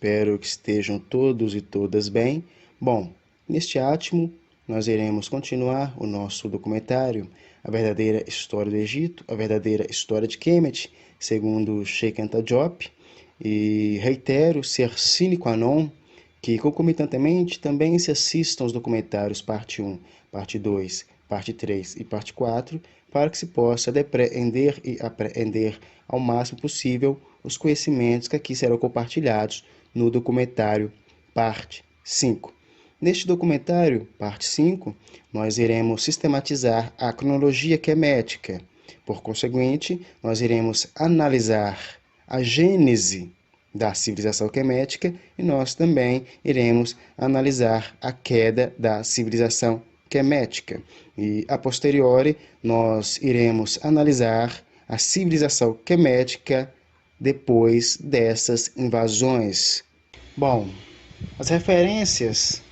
Espero que estejam todos e todas bem. Bom, neste átimo nós iremos continuar o nosso documentário A Verdadeira História do Egito, A Verdadeira História de Kemet, segundo Sheikh Anta Diop. E reitero ser sine qua non que concomitantemente também se assistam aos documentários parte 1, parte 2, parte 3 e parte 4, para que se possa depreender e apreender ao máximo possível os conhecimentos que aqui serão compartilhados no documentário parte 5. Neste documentário, parte 5, nós iremos sistematizar a cronologia quemética. Por conseguinte, nós iremos analisar a gênese da civilização quemética e nós também iremos analisar a queda da civilização quemética. E, a posteriori, nós iremos analisar a civilização quemética depois dessas invasões. Bom, as referências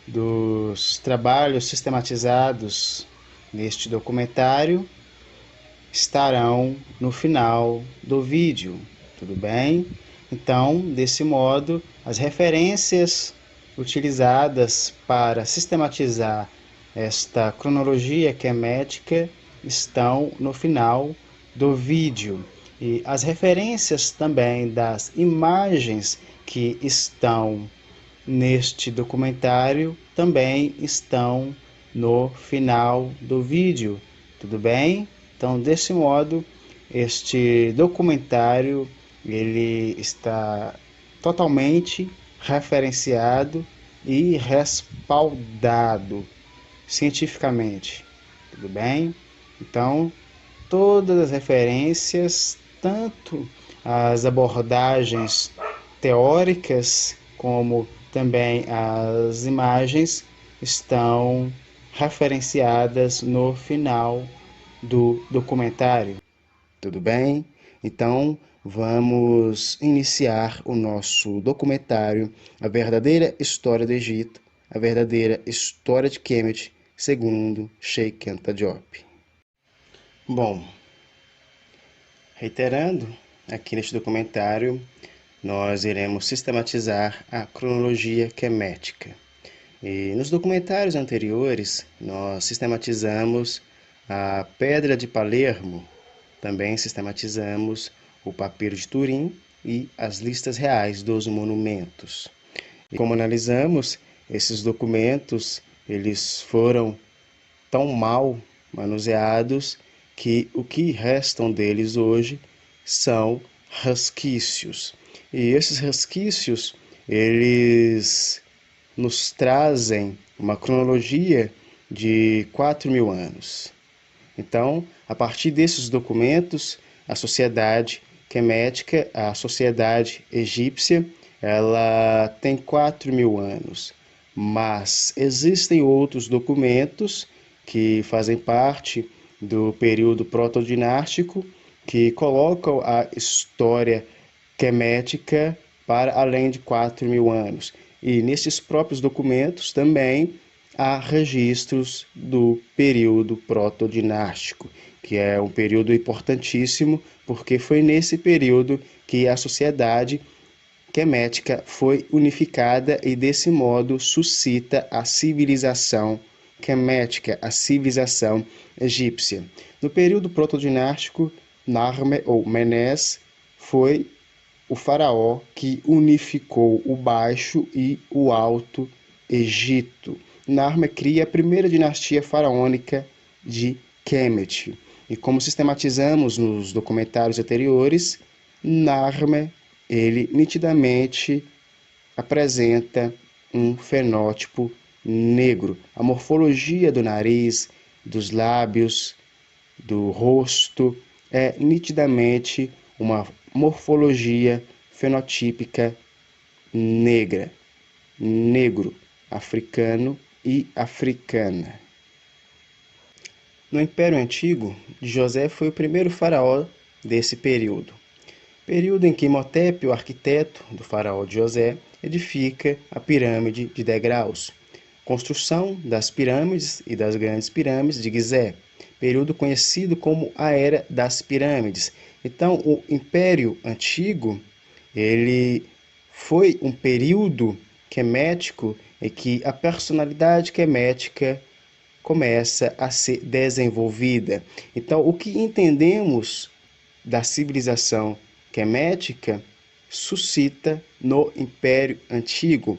dos trabalhos sistematizados neste documentário estarão no final do vídeo, tudo bem? Então, desse modo, as referências utilizadas para sistematizar esta cronologia quemética estão no final do vídeo. E as referências também das imagens que estão neste documentário também estão no final do vídeo, tudo bem? Então, desse modo, este documentário ele está totalmente referenciado e respaldado cientificamente, tudo bem? Então, todas as referências, tanto as abordagens teóricas como também as imagens, estão referenciadas no final do documentário. Tudo bem? Então, vamos iniciar o nosso documentário A Verdadeira História do Egito, A Verdadeira História de Kemet, segundo Sheikh Anta Diop. Bom, reiterando, aqui neste documentário, nós iremos sistematizar a cronologia quemética. E nos documentários anteriores, nós sistematizamos a Pedra de Palermo, também sistematizamos o Papiro de Turim e as listas reais dos monumentos. E como analisamos, esses documentos, eles foram tão mal manuseados que o que restam deles hoje são resquícios. E esses resquícios, eles nos trazem uma cronologia de 4.000 anos. Então, a partir desses documentos, a sociedade quemética, a sociedade egípcia, ela tem 4.000 anos. Mas existem outros documentos que fazem parte do período protodinástico que colocam a história quemética para além de 4.000 anos. E nesses próprios documentos também há registros do período protodinástico, que é um período importantíssimo, porque foi nesse período que a sociedade quemética foi unificada e desse modo suscita a civilização quemética, a civilização egípcia. No período protodinástico, Narmer ou Menes foi o faraó que unificou o Baixo e o Alto Egito. Narmer cria a primeira dinastia faraônica de Kemet. E como sistematizamos nos documentários anteriores, Narmer, ele nitidamente apresenta um fenótipo negro. A morfologia do nariz, dos lábios, do rosto é nitidamente uma morfologia fenotípica negra, negro, africano e africana. No Império Antigo, José foi o primeiro faraó desse período em que Imhotep, o arquiteto do faraó de José, edifica a pirâmide de degraus. Construção das pirâmides e das grandes pirâmides de Gizé, período conhecido como a Era das Pirâmides. Então, o Império Antigo, ele foi um período quemético em que a personalidade quemética começa a ser desenvolvida. Então, o que entendemos da civilização quemética suscita no Império Antigo.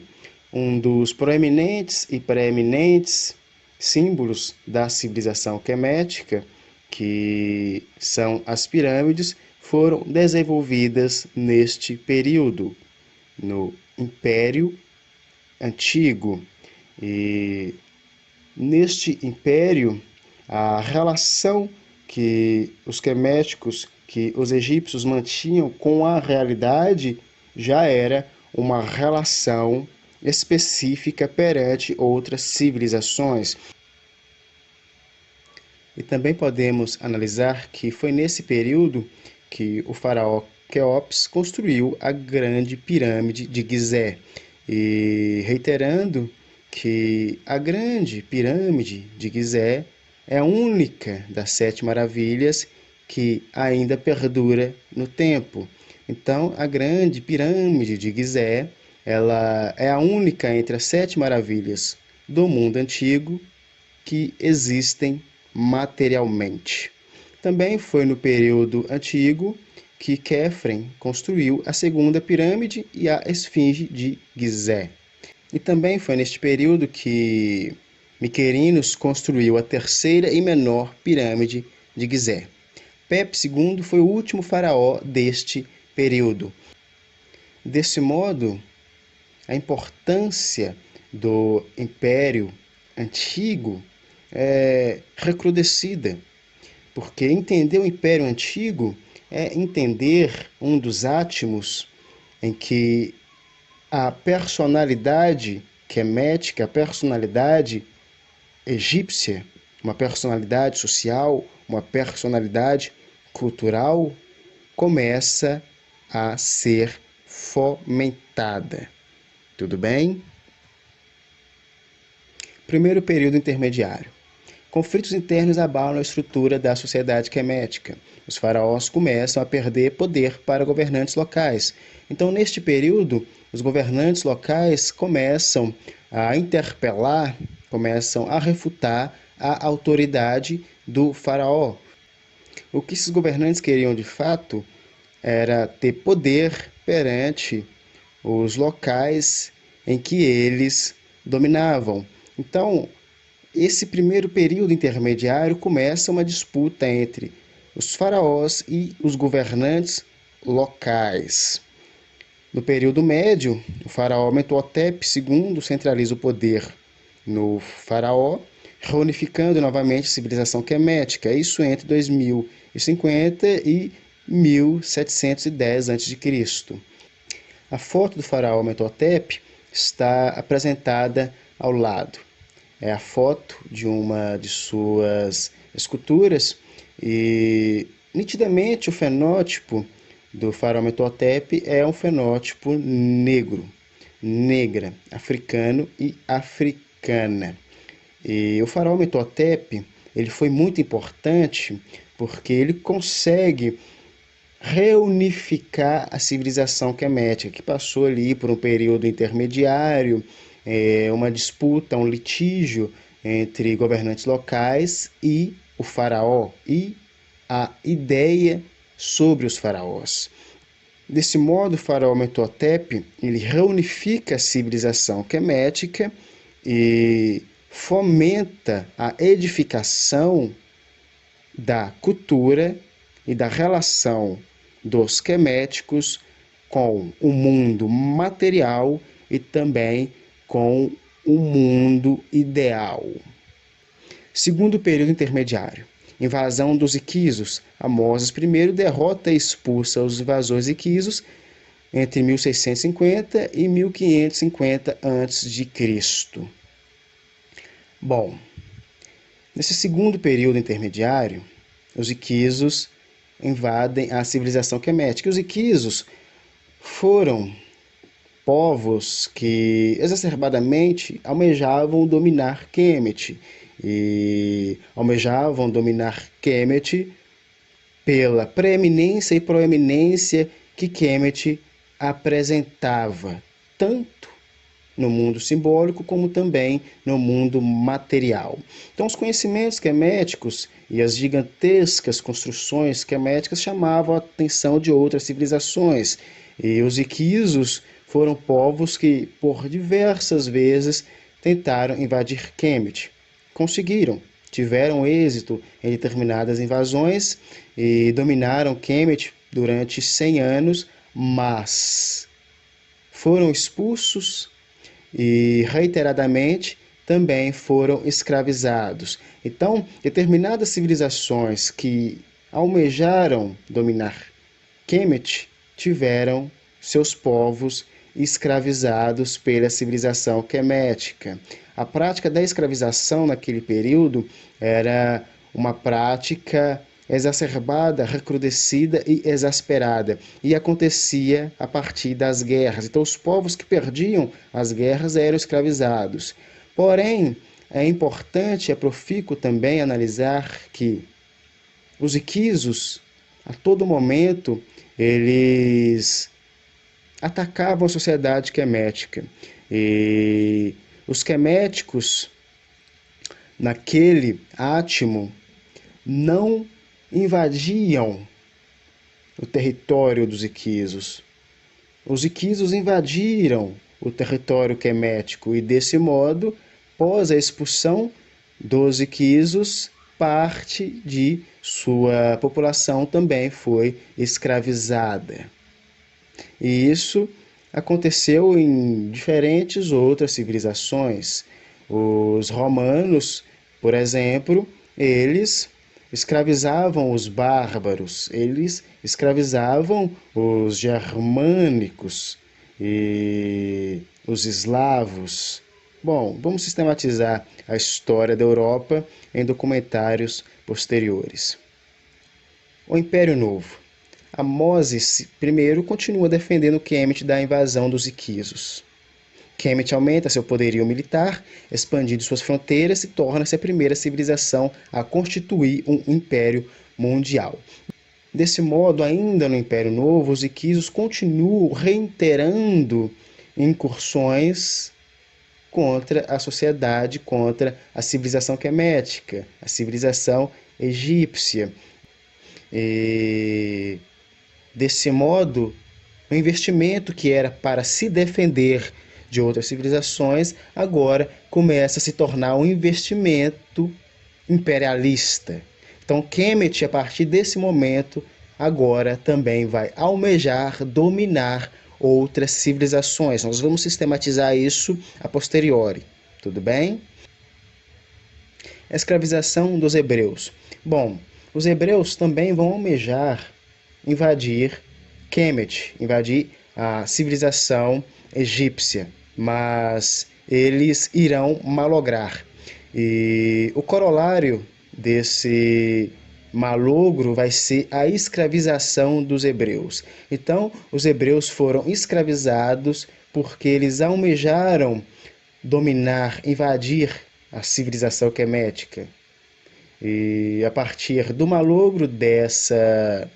Um dos proeminentes e preeminentes símbolos da civilização quemética, que são as pirâmides, foram desenvolvidas neste período, no Império Antigo. E neste império, a relação que os queméticos, que os egípcios mantinham com a realidade, já era uma relação específica perante outras civilizações. E também podemos analisar que foi nesse período que o faraó Quéops construiu a grande pirâmide de Gizé. E reiterando que a grande pirâmide de Gizé é a única das 7 maravilhas que ainda perdura no tempo. Então, a grande pirâmide de Gizé, ela é a única entre as 7 maravilhas do mundo antigo que existem materialmente. Também foi no período antigo que Quefren construiu a segunda pirâmide e a esfinge de Gizé. E também foi neste período que Miquerinos construiu a terceira e menor pirâmide de Gizé. Pep II foi o último faraó deste período. Desse modo, a importância do Império Antigo é recrudescida, porque entender o Império Antigo é entender um dos átomos em que a personalidade quemética, a personalidade egípcia, uma personalidade social, uma personalidade cultural, começa a ser fomentada. Tudo bem? Primeiro período intermediário. Conflitos internos abalam a estrutura da sociedade quemética. Os faraós começam a perder poder para governantes locais. Então, neste período, os governantes locais começam a interpelar, começam a refutar a autoridade do faraó. O que esses governantes queriam de fato era ter poder perante os locais em que eles dominavam. Então, esse primeiro período intermediário começa uma disputa entre os faraós e os governantes locais. No período médio, o faraó Amenhotep II centraliza o poder no faraó, reunificando novamente a civilização quemética, isso entre 2050 e 1710 a.C. A foto do faraó Amenhotep está apresentada ao lado. É a foto de uma de suas esculturas e nitidamente o fenótipo do faraó Amenhotep é um fenótipo negro, negra, africano e africana. E o faraó Amenhotep, ele foi muito importante porque ele consegue reunificar a civilização quemética, que passou ali por um período intermediário, uma disputa, um litígio entre governantes locais e o faraó e a ideia sobre os faraós. Desse modo, o faraó Amenhotep ele reunifica a civilização quemética e fomenta a edificação da cultura e da relação dos queméticos com o mundo material e também com o mundo ideal. Segundo período intermediário. Invasão dos Iquisos. Amoses I derrota e expulsa os invasores iquisos entre 1650 e 1550 a.C. Bom, nesse segundo período intermediário, os iquisos invadem a civilização quemética. Os iquisos foram povos que exacerbadamente almejavam dominar Kemet e almejavam dominar Kemet pela preeminência e proeminência que Kemet apresentava tanto no mundo simbólico como também no mundo material. Então, os conhecimentos queméticos e as gigantescas construções queméticas chamavam a atenção de outras civilizações. E os iquisos foram povos que, por diversas vezes, tentaram invadir Kemet. Conseguiram, tiveram êxito em determinadas invasões e dominaram Kemet durante 100 anos, mas foram expulsos e reiteradamente também foram escravizados. Então, determinadas civilizações que almejaram dominar Kemet tiveram seus povos escravizados pela civilização quemética. A prática da escravização naquele período era uma prática exacerbada, recrudescida e exasperada, e acontecia a partir das guerras. Então, os povos que perdiam as guerras eram escravizados. Porém, é importante, é profícuo também analisar que os iquisos, a todo momento, eles atacavam a sociedade quemética. E os queméticos, naquele átimo, não invadiam o território dos iquisos. Os iquisos invadiram o território quemético e, desse modo, após a expulsão dos iquisos, parte de sua população também foi escravizada. E isso aconteceu em diferentes outras civilizações. Os romanos, por exemplo, eles escravizavam os bárbaros, eles escravizavam os germânicos e os eslavos. Bom, vamos sistematizar a história da Europa em documentários posteriores. O Império Novo. Amoses I continua defendendo Kemet da invasão dos iquisos. Kemet aumenta seu poderio militar, expandindo suas fronteiras e torna-se a primeira civilização a constituir um império mundial. Desse modo, ainda no Império Novo, os iquisos continuam reiterando incursões contra a sociedade, contra a civilização quemética, a civilização egípcia. E, desse modo, o investimento que era para se defender de outras civilizações, agora começa a se tornar um investimento imperialista. Então, Kemet, a partir desse momento, agora também vai almejar dominar outras civilizações. Nós vamos sistematizar isso a posteriori, tudo bem? A escravização dos hebreus. Bom, os hebreus também vão almejar invadir Kemet, invadir a civilização egípcia, mas eles irão malograr. E o corolário desse malogro vai ser a escravização dos hebreus. Então, os hebreus foram escravizados porque eles almejaram dominar, invadir a civilização quemética. E a partir do malogro dessas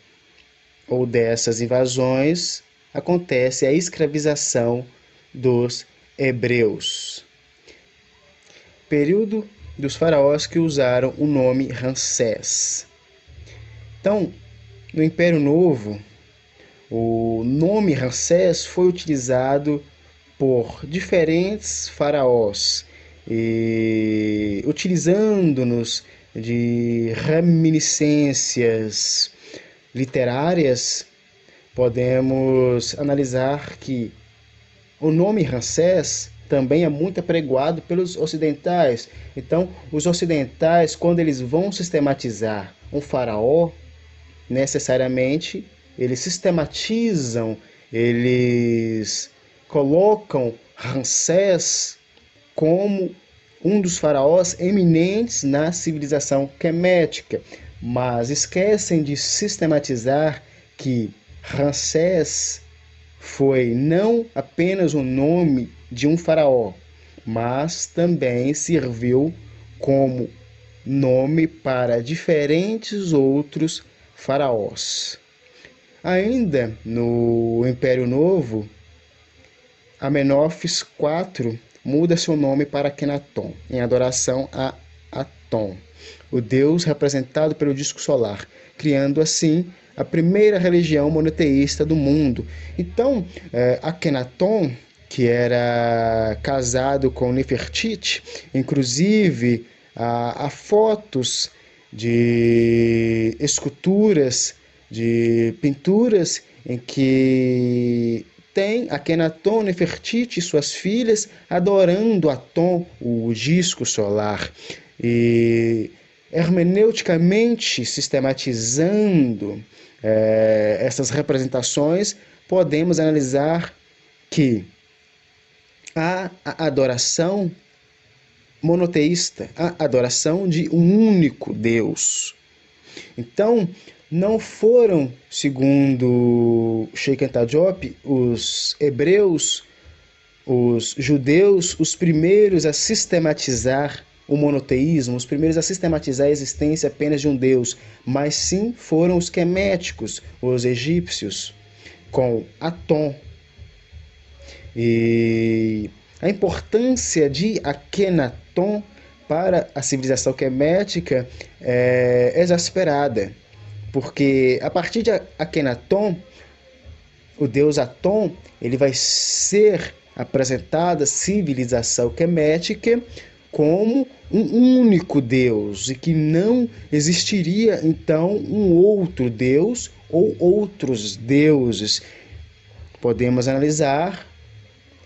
invasões, acontece a escravização dos hebreus. Período dos faraós que usaram o nome Ramsés. Então, no Império Novo, o nome Ramsés foi utilizado por diferentes faraós, e utilizando-nos de reminiscências literárias, podemos analisar que o nome Ramsés também é muito apregoado pelos ocidentais. Então, os ocidentais, quando eles vão sistematizar um faraó, necessariamente eles sistematizam, eles colocam Ramsés como um dos faraós eminentes na civilização quemética, mas esquecem de sistematizar que Ramsés foi não apenas o nome de um faraó, mas também serviu como nome para diferentes outros faraós. Ainda no Império Novo, Amenófis IV muda seu nome para Akhenaton, em adoração a Aton, o deus representado pelo disco solar, criando assim a primeira religião monoteísta do mundo. Então, Akhenaton, que era casado com Nefertiti, inclusive há fotos de esculturas, de pinturas em que tem Akhenaton, Nefertiti e suas filhas adorando Aton, o disco solar. E hermeneuticamente sistematizando essas representações, podemos analisar que a adoração monoteísta, a adoração de um único Deus. Então, não foram, segundo Sheikh Anta Diop, os hebreus, os judeus, os primeiros a sistematizar o monoteísmo, os primeiros a sistematizar a existência apenas de um Deus, mas sim foram os queméticos, os egípcios, com Aton. E a importância de Akhenaton para a civilização quemética é exasperada, porque a partir de Akhenaton, o deus Aton, ele vai ser apresentada a civilização quemética como um único Deus e que não existiria então um outro Deus ou outros deuses. Podemos analisar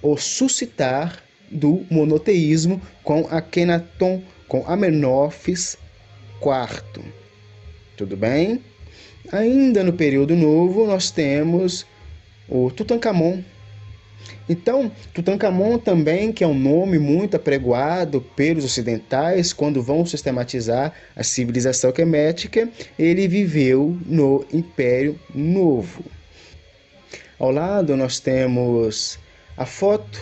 ou suscitar do monoteísmo com Akhenaton, com Amenófis IV. Tudo bem? Ainda no período novo, nós temos o Tutankhamon. Então, Tutankhamon também, que é um nome muito apregoado pelos ocidentais quando vão sistematizar a civilização quemética, ele viveu no Império Novo. Ao lado nós temos a foto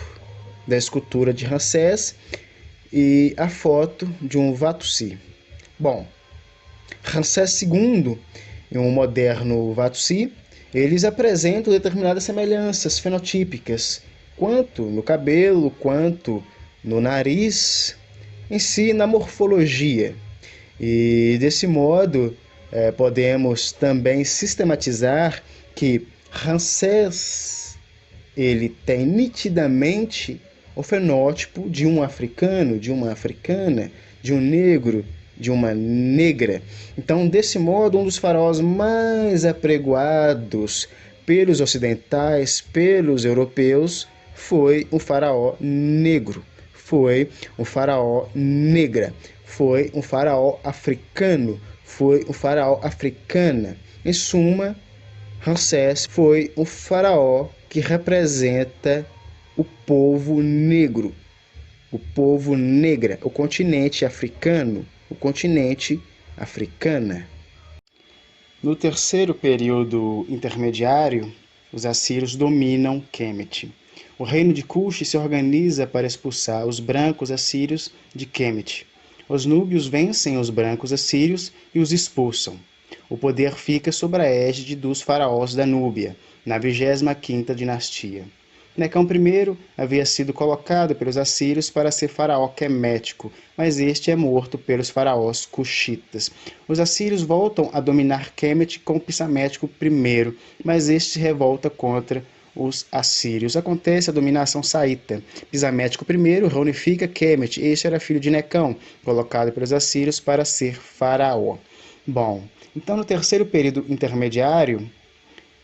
da escultura de Ramsés e a foto de um Vatusi. Bom, Ramsés II e um moderno Vatusi, eles apresentam determinadas semelhanças fenotípicas, quanto no cabelo, quanto no nariz, em si na morfologia. E desse modo, podemos também sistematizar que Ramsés, ele tem nitidamente o fenótipo de um africano, de uma africana, de um negro, de uma negra. Então, desse modo, um dos faraós mais apregoados pelos ocidentais, pelos europeus, foi o faraó negro, foi o faraó negra, foi um faraó africano, foi um faraó africana. Em suma, Ramsés foi um faraó que representa o povo negro, o povo negra, o continente africano, o continente africana. No terceiro período intermediário, os assírios dominam Kemet. O reino de Cush se organiza para expulsar os brancos assírios de Kemet. Os núbios vencem os brancos assírios e os expulsam. O poder fica sob a égide dos faraós da Núbia, na 25ª dinastia. Necão I havia sido colocado pelos assírios para ser faraó quemético, mas este é morto pelos faraós cuxitas. Os assírios voltam a dominar Kemet com Psamético I, mas este se revolta contra os assírios. Acontece a dominação saíta. Psamético I reunifica Kemet. Este era filho de Necão, colocado pelos assírios para ser faraó. Bom, então no terceiro período intermediário,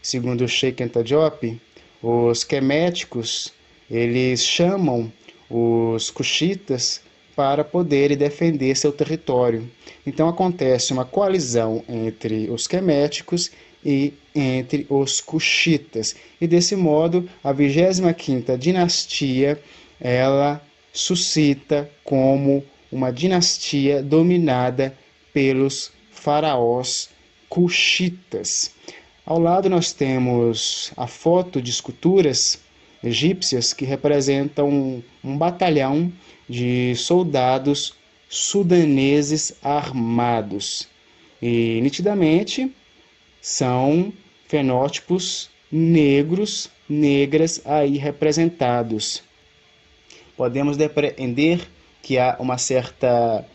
segundo Sheikh Anta Diop, os queméticos, eles chamam os cuxitas para poderem defender seu território. Então acontece uma coalizão entre os queméticos e entre os cuxitas. E desse modo, a 25ª dinastia, ela suscita como uma dinastia dominada pelos faraós cuxitas. Ao lado nós temos a foto de esculturas egípcias que representam um batalhão de soldados sudaneses armados. E nitidamente são fenótipos negros, negras aí representados. Podemos depreender que há uma certa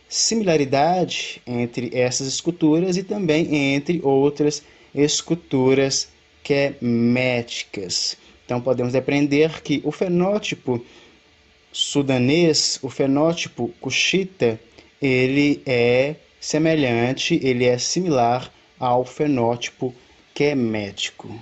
similaridade entre essas esculturas e também entre outras esculturas queméticas. Então, podemos depreender que o fenótipo sudanês, o fenótipo cuxita, ele é semelhante, ele é similar ao fenótipo quemético.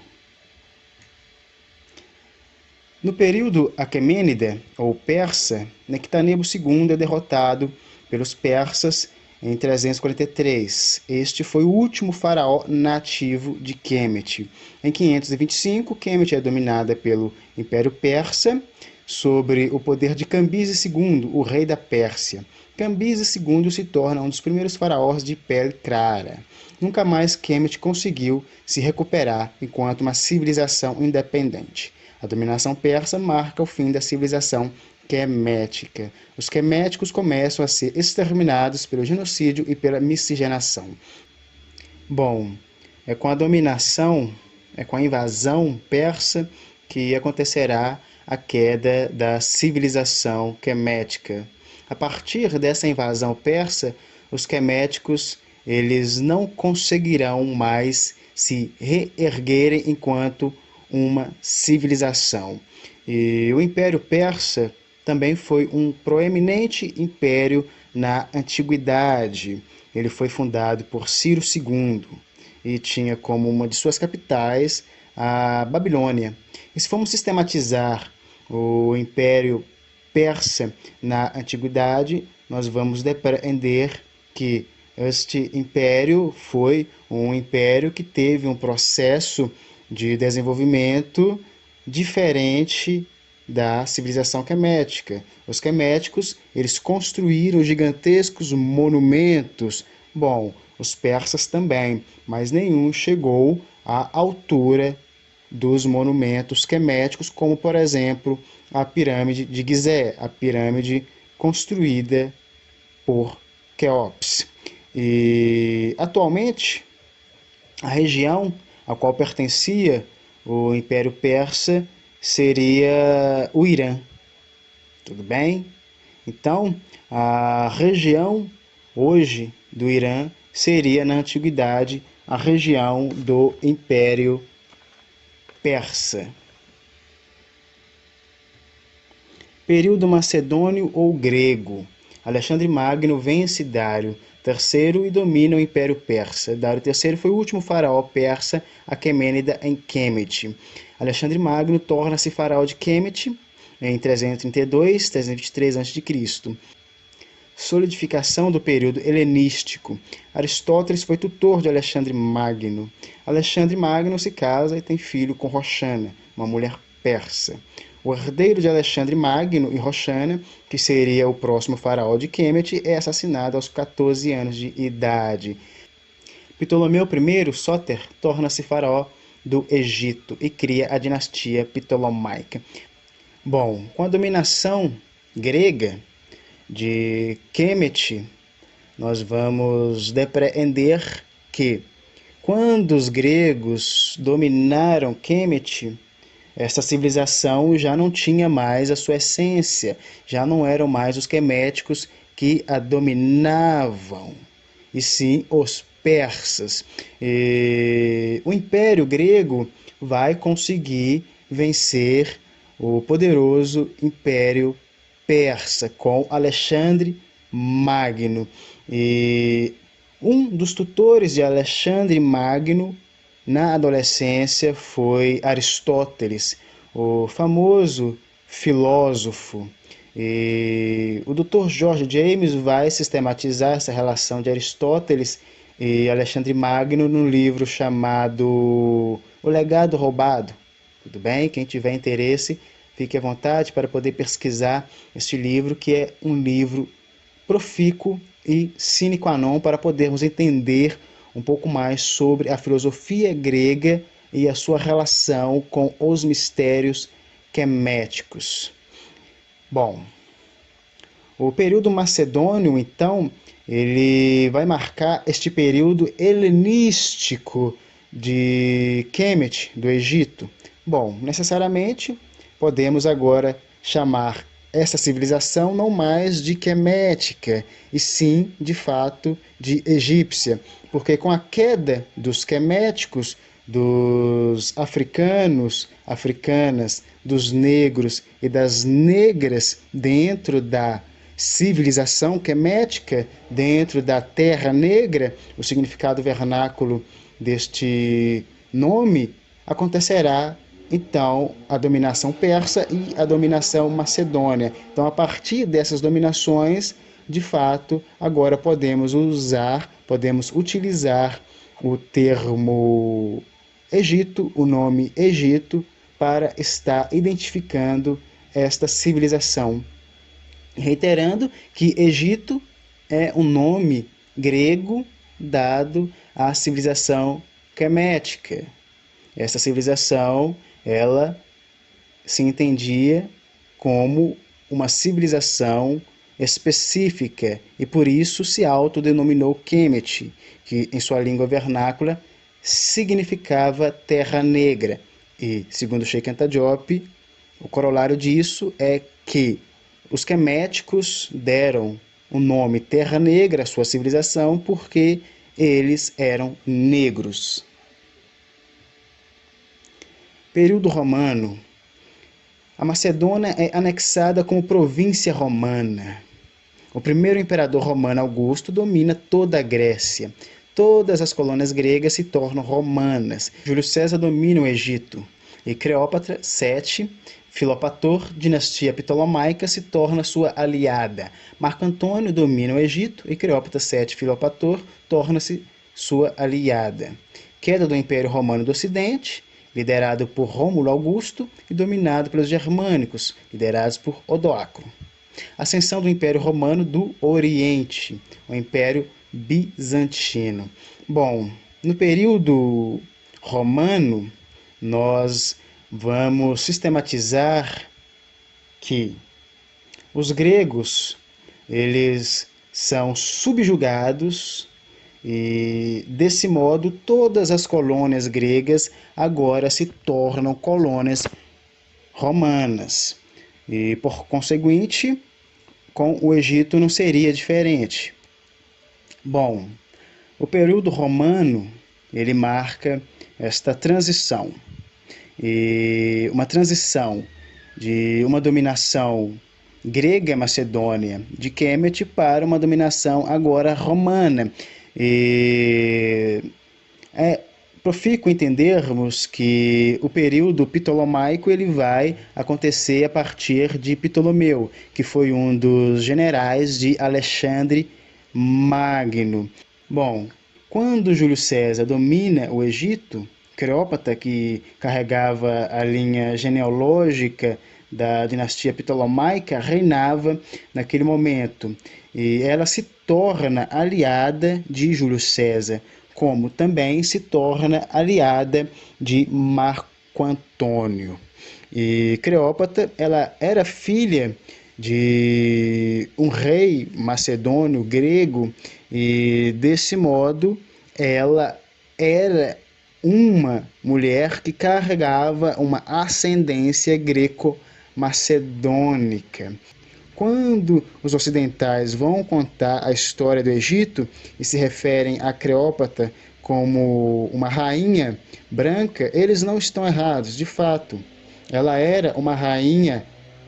No período aquemênida, ou persa, Nectanebo II é derrotado pelos persas em 343. Este foi o último faraó nativo de Kemet. Em 525, Kemet é dominada pelo Império Persa, sobre o poder de Cambises II, o rei da Pérsia. Cambises II se torna um dos primeiros faraós de pele clara. Nunca mais Kemet conseguiu se recuperar enquanto uma civilização independente. A dominação persa marca o fim da civilização quemética. Os queméticos começam a ser exterminados pelo genocídio e pela miscigenação. Bom, é com a dominação, é com a invasão persa que acontecerá a queda da civilização quemética. A partir dessa invasão persa, os queméticos eles não conseguirão mais se reerguerem enquanto uma civilização. E o Império Persa também foi um proeminente império na antiguidade. Ele foi fundado por Ciro II e tinha como uma de suas capitais a Babilônia. E se formos sistematizar o Império Persa na antiguidade, nós vamos depreender que este império foi um império que teve um processo de desenvolvimento diferente da civilização quemética. Os queméticos, eles construíram gigantescos monumentos. Bom, os persas também, mas nenhum chegou à altura dos monumentos queméticos, como, por exemplo, a pirâmide de Gizé, a pirâmide construída por Quéops. E, atualmente, a região a qual pertencia o Império Persa seria o Irã. Tudo bem? Então, a região hoje do Irã seria, na antiguidade, a região do Império Persa. Período macedônio ou grego. Alexandre Magno vence Dário III e domina o Império Persa. Dário III foi o último faraó persa aquemênida em Kemet. Alexandre Magno torna-se faraó de Kemet em 332, 323 a.C. Solidificação do período helenístico. Aristóteles foi tutor de Alexandre Magno. Alexandre Magno se casa e tem filho com Roxana, uma mulher persa. O herdeiro de Alexandre Magno e Roxana, que seria o próximo faraó de Kemet, é assassinado aos 14 anos de idade. Ptolomeu I, Sóter, torna-se faraó do Egito e cria a dinastia ptolomaica. Bom, com a dominação grega de Kemet, nós vamos depreender que, quando os gregos dominaram Kemet, essa civilização já não tinha mais a sua essência, já não eram mais os queméticos que a dominavam, e sim os persas. E o Império Grego vai conseguir vencer o poderoso Império Persa com Alexandre Magno. E um dos tutores de Alexandre Magno na adolescência foi Aristóteles, o famoso filósofo. E o Dr. George James vai sistematizar essa relação de Aristóteles e Alexandre Magno num livro chamado O Legado Roubado. Tudo bem? Quem tiver interesse, fique à vontade para poder pesquisar este livro, que é um livro profícuo e sine qua non para podermos entender um pouco mais sobre a filosofia grega e a sua relação com os mistérios queméticos. Bom, o período macedônio, então, ele vai marcar este período helenístico de Kemet, do Egito? Bom, necessariamente podemos agora chamar essa civilização não mais de quemética, e sim, de fato, de egípcia, porque com a queda dos queméticos, dos africanos, africanas, dos negros e das negras dentro da civilização quemética, dentro da Terra Negra, o significado vernáculo deste nome, acontecerá então a dominação persa e a dominação macedônia. Então, a partir dessas dominações, de fato, agora podemos utilizar o termo Egito, o nome Egito, para estar identificando esta civilização. Reiterando que Egito é um nome grego dado à civilização quemética. Essa civilização, ela se entendia como uma civilização específica e por isso se autodenominou Kemet, que em sua língua vernácula significava terra negra. E, segundo Sheikh Anta Diop, o corolário disso é que os queméticos deram o nome Terra Negra à sua civilização porque eles eram negros. Período romano. A Macedônia é anexada como província romana. O primeiro imperador romano Augusto domina toda a Grécia. Todas as colônias gregas se tornam romanas. Júlio César domina o Egito. E Cleópatra VII, Filopator, dinastia ptolomaica, se torna sua aliada. Marco Antônio domina o Egito e Cleópatra VII, Filopator, torna-se sua aliada. Queda do Império Romano do Ocidente, liderado por Rômulo Augusto e dominado pelos germânicos, liderados por Odoacro. Ascensão do Império Romano do Oriente, o Império Bizantino. Bom, no período romano, nós vamos sistematizar que os gregos, eles são subjugados e, desse modo, todas as colônias gregas agora se tornam colônias romanas. E, por conseguinte, com o Egito não seria diferente. Bom, o período romano, ele marca esta transição. E uma transição de uma dominação grega macedônia de Kemet para uma dominação agora romana. E é profícuo entendermos que o período ptolomaico ele vai acontecer a partir de Ptolomeu, que foi um dos generais de Alexandre Magno. Bom, quando Júlio César domina o Egito, Cleópatra, que carregava a linha genealógica da dinastia ptolomaica, reinava naquele momento. E ela se torna aliada de Júlio César, como também se torna aliada de Marco Antônio. E Cleópatra, ela era filha de um rei macedônio grego e, desse modo, ela era uma mulher que carregava uma ascendência greco-macedônica. Quando os ocidentais vão contar a história do Egito e se referem a Cleópatra como uma rainha branca, eles não estão errados, de fato. Ela era uma rainha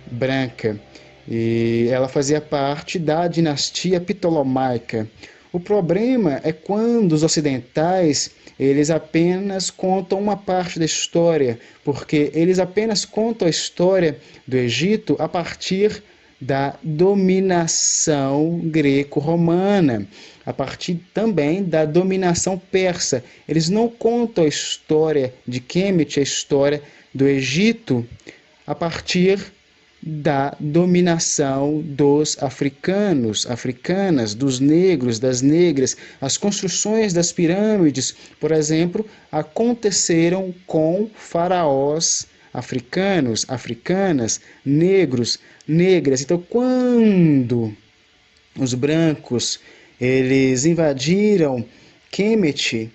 branca e ela fazia parte da dinastia ptolomaica. O problema é quando os ocidentais eles apenas contam uma parte da história, porque eles apenas contam a história do Egito a partir da dominação greco-romana, a partir também da dominação persa. Eles não contam a história de Kemet, a história do Egito, a partir da dominação dos africanos, africanas, dos negros, das negras. As construções das pirâmides, por exemplo, aconteceram com faraós africanos, africanas, negros, negras. Então, quando os brancos eles invadiram Kemet,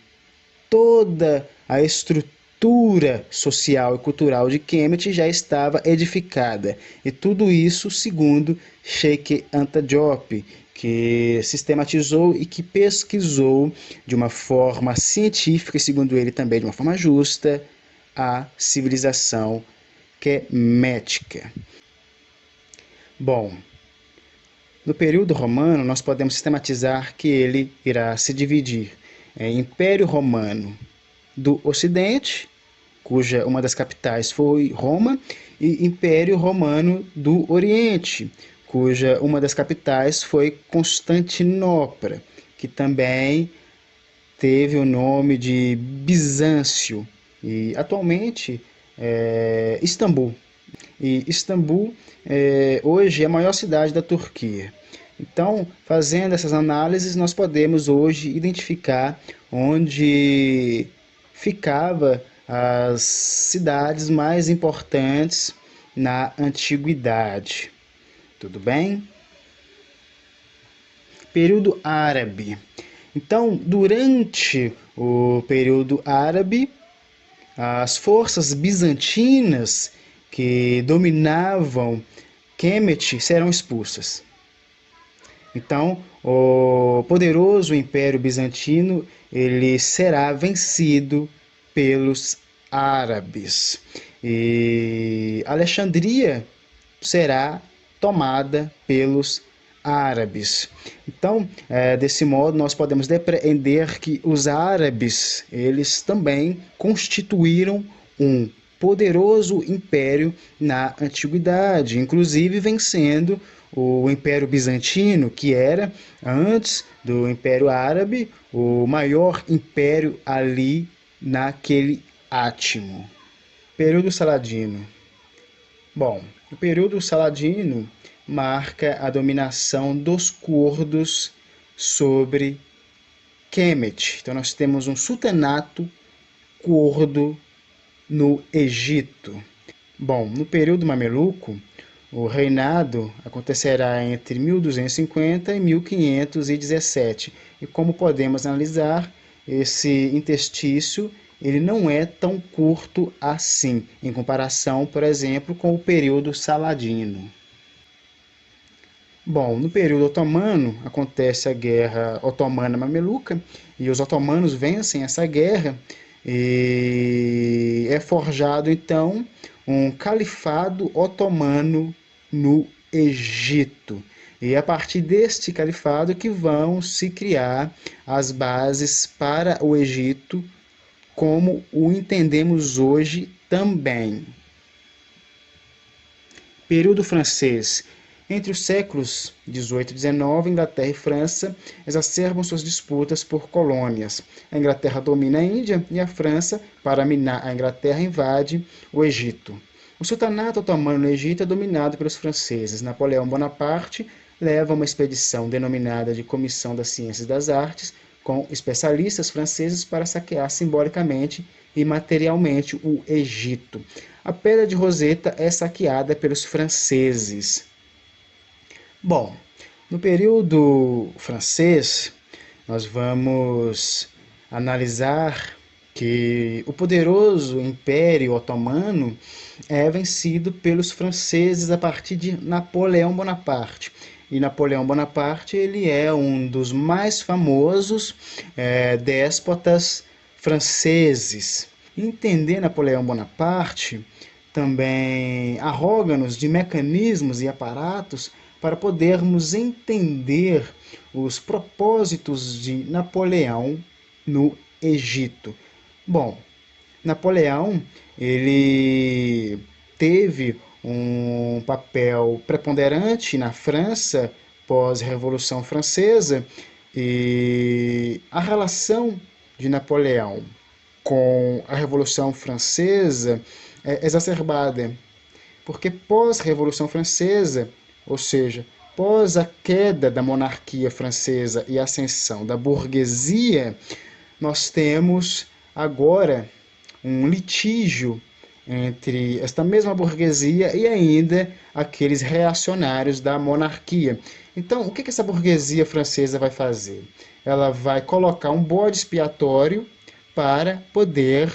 toda a estrutura social e cultural de Kemet já estava edificada. E tudo isso segundo Cheikh Anta Diop, que sistematizou e que pesquisou de uma forma científica e, segundo ele também de uma forma justa, a civilização quemética. Bom, no período romano nós podemos sistematizar que ele irá se dividir em Império Romano do Ocidente, cuja uma das capitais foi Roma, e Império Romano do Oriente, cuja uma das capitais foi Constantinopla, que também teve o nome de Bizâncio, e atualmente Istambul. E Istambul hoje é a maior cidade da Turquia. Então, fazendo essas análises, nós podemos hoje identificar onde ficava as cidades mais importantes na antiguidade. Tudo bem? Período árabe. Então, durante o período árabe, as forças bizantinas que dominavam Kemet serão expulsas. Então, o poderoso Império Bizantino ele será vencido pelos árabes. E Alexandria será tomada pelos árabes. Então, desse modo, nós podemos depreender que os árabes, eles também constituíram um poderoso império na antiguidade, inclusive vencendo o Império Bizantino, que era, antes do Império Árabe, o maior império ali naquele átimo. Período Saladino. Bom, o período Saladino marca a dominação dos curdos sobre Kemet. Então nós temos um sultanato curdo no Egito. Bom, no período mameluco, o reinado acontecerá entre 1250 e 1517. E como podemos analisar, esse interstício ele não é tão curto assim, em comparação, por exemplo, com o período saladino. Bom, no período otomano acontece a guerra otomana-mameluca e os otomanos vencem essa guerra e é forjado então um califado otomano no Egito. E é a partir deste califado que vão se criar as bases para o Egito como o entendemos hoje também. Período francês. Entre os séculos XVIII e XIX, Inglaterra e França exacerbam suas disputas por colônias. A Inglaterra domina a Índia e a França, para minar a Inglaterra, invade o Egito. O sultanato otomano no Egito é dominado pelos franceses. Napoleão Bonaparte leva uma expedição denominada de Comissão das Ciências e das Artes, com especialistas franceses para saquear simbolicamente e materialmente o Egito. A Pedra de Roseta é saqueada pelos franceses. Bom, no período francês, nós vamos analisar que o poderoso Império Otomano é vencido pelos franceses a partir de Napoleão Bonaparte. E Napoleão Bonaparte ele é um dos mais famosos déspotas franceses. Entender Napoleão Bonaparte também arroga-nos de mecanismos e aparatos para podermos entender os propósitos de Napoleão no Egito. Bom, Napoleão ele teve um papel preponderante na França pós-Revolução Francesa e a relação de Napoleão com a Revolução Francesa é exacerbada, porque pós-Revolução Francesa, ou seja, pós a queda da monarquia francesa e a ascensão da burguesia, nós temos agora um litígio entre esta mesma burguesia e ainda aqueles reacionários da monarquia. Então, o que essa burguesia francesa vai fazer? Ela vai colocar um bode expiatório para poder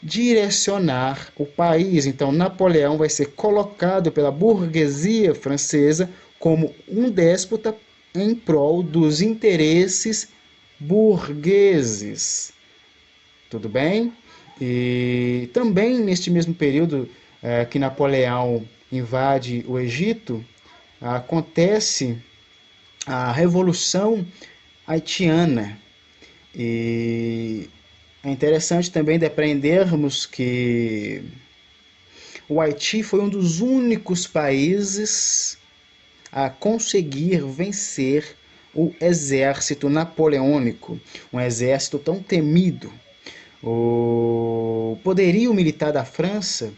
direcionar o país. Então, Napoleão vai ser colocado pela burguesia francesa como um déspota em prol dos interesses burgueses. Tudo bem? E também neste mesmo período que Napoleão invade o Egito, acontece a Revolução Haitiana. E é interessante também de aprendermos que o Haiti foi um dos únicos países a conseguir vencer o exército napoleônico, um exército tão temido. O poderio militar da França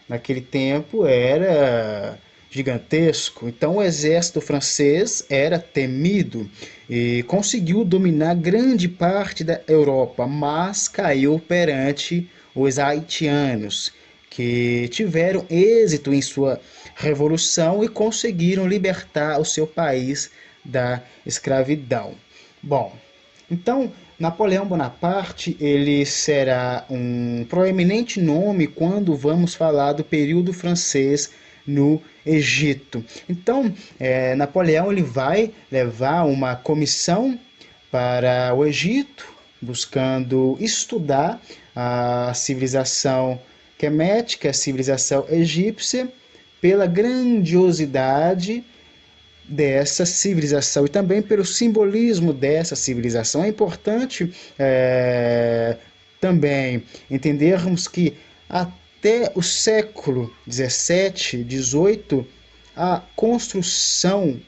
naquele tempo era gigantesco, então o exército francês era temido e conseguiu dominar grande parte da Europa, mas caiu perante os haitianos, que tiveram êxito em sua revolução e conseguiram libertar o seu país da escravidão. Bom, então Napoleão Bonaparte ele será um proeminente nome quando vamos falar do período francês no Egito. Então, Napoleão ele vai levar uma comissão para o Egito, buscando estudar a civilização quemética, a civilização egípcia, pela grandiosidade dessa civilização e também pelo simbolismo dessa civilização. É importante também entendermos que até o século 17, 18, a construção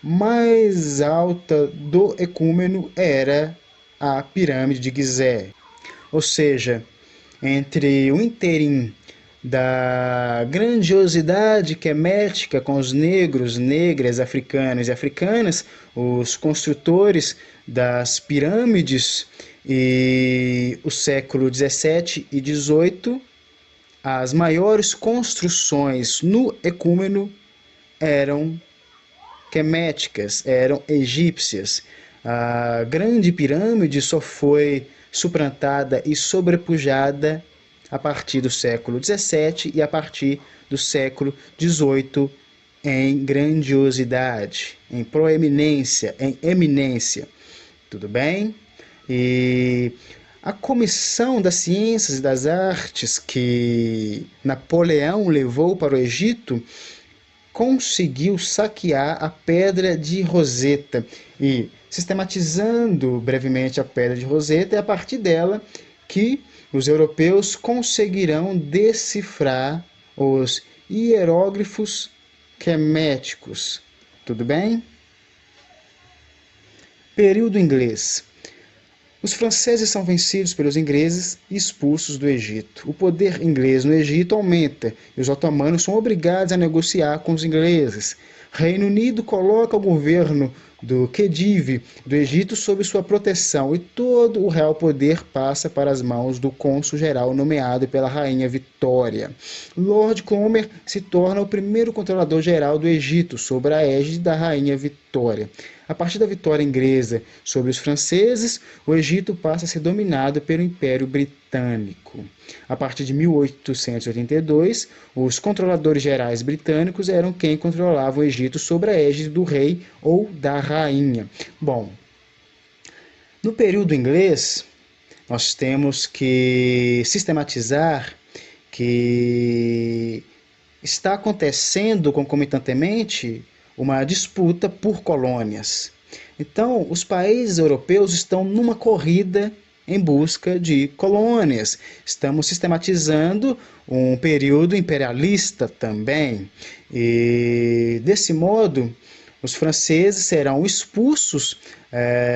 mais alta do ecúmeno era a pirâmide de Gizé. Ou seja, entre o ínterim da grandiosidade quemética com os negros, negras, africanos e africanas, os construtores das pirâmides, e o século 17 e 18, as maiores construções no ecúmeno eram queméticas, eram egípcias. A grande pirâmide só foi suplantada e sobrepujada a partir do século XVII e a partir do século XVIII em grandiosidade, em proeminência, em eminência. Tudo bem? E a Comissão das Ciências e das Artes que Napoleão levou para o Egito conseguiu saquear a Pedra de Roseta e, sistematizando brevemente a Pedra de Roseta, é a partir dela que os europeus conseguirão decifrar os hieróglifos queméticos. Tudo bem? Período inglês. Os franceses são vencidos pelos ingleses e expulsos do Egito. O poder inglês no Egito aumenta e os otomanos são obrigados a negociar com os ingleses. Reino Unido coloca o governo do Khedive do Egito sob sua proteção e todo o real poder passa para as mãos do cônsul-geral nomeado pela rainha Vitória. Lord Cromer se torna o primeiro controlador-geral do Egito sob a égide da rainha Vitória. A partir da vitória inglesa sobre os franceses, o Egito passa a ser dominado pelo Império Britânico. A partir de 1882, os controladores gerais britânicos eram quem controlava o Egito sob a égide do rei ou da rainha. Bom, no período inglês, nós temos que sistematizar que está acontecendo concomitantemente uma disputa por colônias. Então, os países europeus estão numa corrida em busca de colônias. Estamos sistematizando um período imperialista também. E, desse modo, os franceses serão expulsos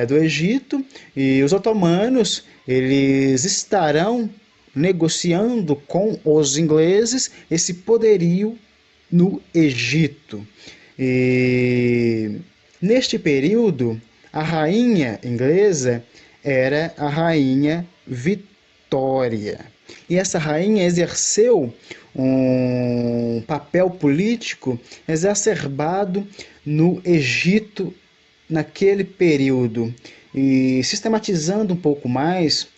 do Egito e os otomanos eles estarão negociando com os ingleses esse poderio no Egito. E neste período, a rainha inglesa era a rainha Vitória. E essa rainha exerceu um papel político exacerbado no Egito naquele período. E sistematizando um pouco mais,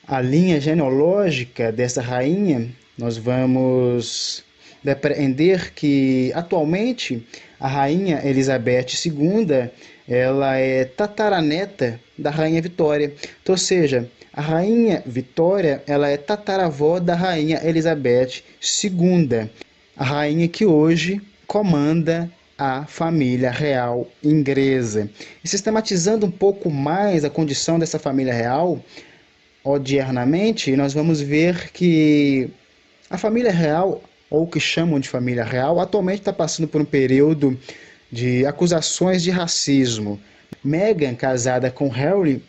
a linha genealógica dessa rainha, nós vamos depreender que atualmente a rainha Elizabeth II, ela é tataraneta da rainha Vitória. Então, ou seja, a rainha Vitória, ela é tataravó da rainha Elizabeth II, a rainha que hoje comanda a família real inglesa. E sistematizando um pouco mais a condição dessa família real, odiernamente, nós vamos ver que a família real, ou o que chamam de família real, atualmente está passando por um período de acusações de racismo. Meghan, casada com Harry,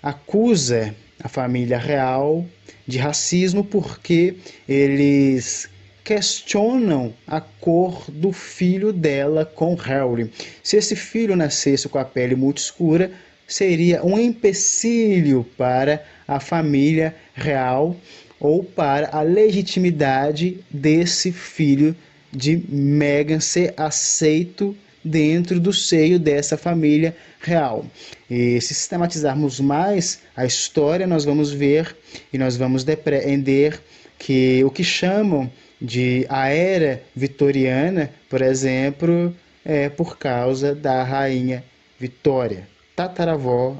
acusa a família real de racismo porque eles questionam a cor do filho dela com Harry. Se esse filho nascesse com a pele muito escura, seria um empecilho para a família real ou para a legitimidade desse filho de Meghan ser aceito dentro do seio dessa família real. E se sistematizarmos mais a história, nós vamos ver e nós vamos depreender que o que chamam de a era vitoriana, por exemplo, é por causa da rainha Vitória, tataravó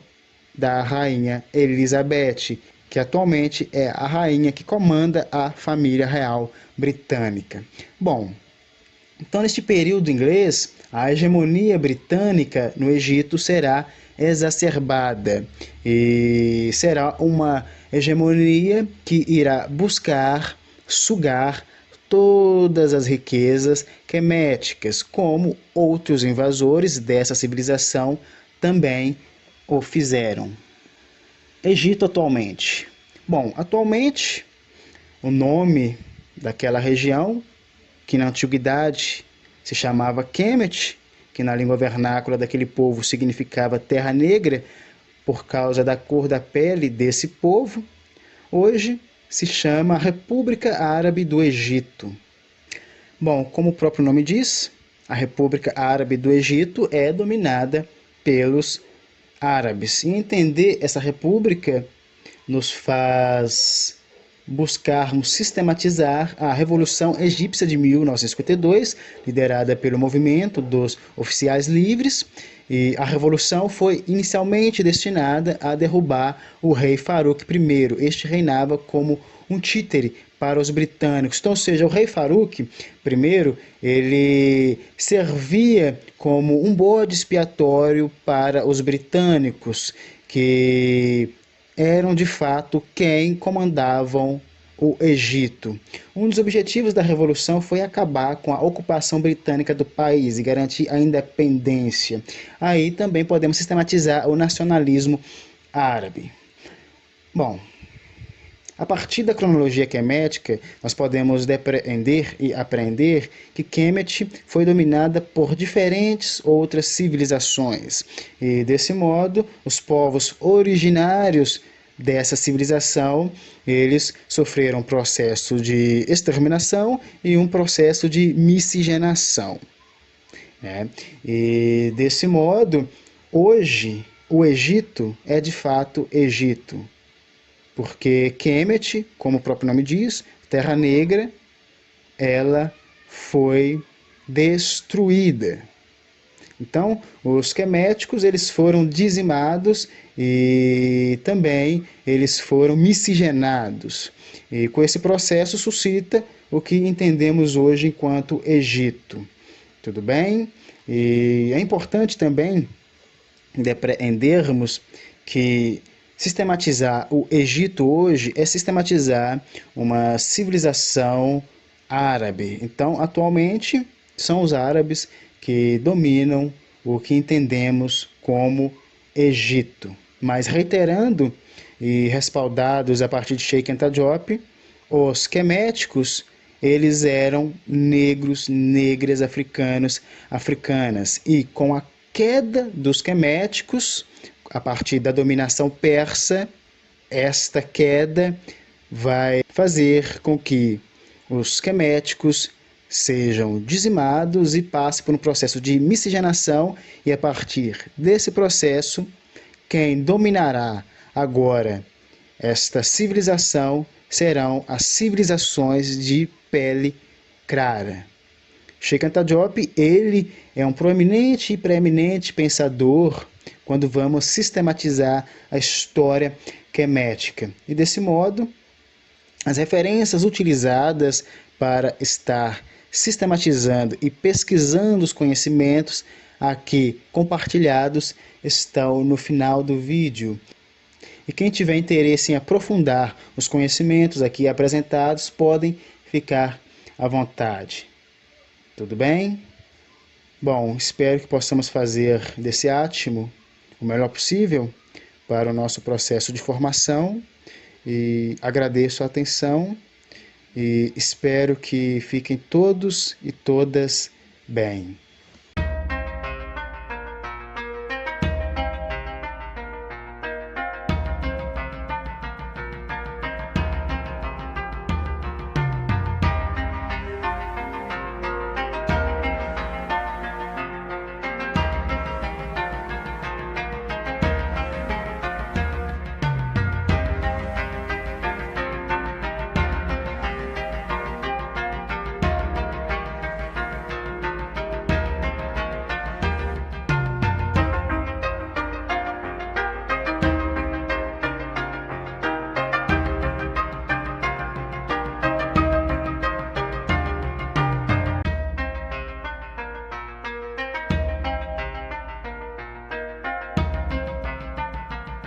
da rainha Elizabeth, que atualmente é a rainha que comanda a família real britânica. Bom, então neste período inglês, a hegemonia britânica no Egito será exacerbada e será uma hegemonia que irá buscar sugar todas as riquezas queméticas, como outros invasores dessa civilização também o fizeram. Egito atualmente. Bom, atualmente o nome daquela região, que na antiguidade se chamava Kemet, que na língua vernácula daquele povo significava terra negra, por causa da cor da pele desse povo, hoje se chama República Árabe do Egito. Bom, como o próprio nome diz, a República Árabe do Egito é dominada pelos árabes. E entender essa república nos faz buscarmos sistematizar a Revolução Egípcia de 1952, liderada pelo movimento dos oficiais livres, e a revolução foi inicialmente destinada a derrubar o rei Farouk I. Este reinava como um títere para os britânicos. Então, ou seja, o rei Farouk I, ele servia como um bode expiatório para os britânicos, que eram de fato quem comandavam o Egito. Um dos objetivos da revolução foi acabar com a ocupação britânica do país e garantir a independência. Aí também podemos sistematizar o nacionalismo árabe. Bom, a partir da cronologia quemética, nós podemos depreender e aprender que Kemet foi dominada por diferentes outras civilizações. E, desse modo, os povos originários dessa civilização, eles sofreram um processo de exterminação e um processo de miscigenação. E, desse modo, hoje, o Egito é de fato Egito. Porque Kemet, como o próprio nome diz, Terra Negra, ela foi destruída. Então, os queméticos, eles foram dizimados e também eles foram miscigenados. E com esse processo suscita o que entendemos hoje enquanto Egito. Tudo bem? E é importante também depreendermos que sistematizar o Egito hoje é sistematizar uma civilização árabe. Então, atualmente, são os árabes que dominam o que entendemos como Egito. Mas reiterando e respaldados a partir de Sheikh Anta Diop, os queméticos, eles eram negros, negras, africanos, africanas. E com a queda dos queméticos, a partir da dominação persa, esta queda vai fazer com que os queméticos sejam dizimados e passem por um processo de miscigenação, e a partir desse processo, quem dominará agora Esta civilização serão as civilizações de pele clara. Sheikh Anta Diop, ele é um proeminente e preeminente pensador quando vamos sistematizar a história quemética. E desse modo, as referências utilizadas para estar sistematizando e pesquisando os conhecimentos aqui compartilhados estão no final do vídeo. E quem tiver interesse em aprofundar os conhecimentos aqui apresentados, podem ficar à vontade. Tudo bem? Bom, espero que possamos fazer desse átimo o melhor possível para o nosso processo de formação e agradeço a atenção e espero que fiquem todos e todas bem.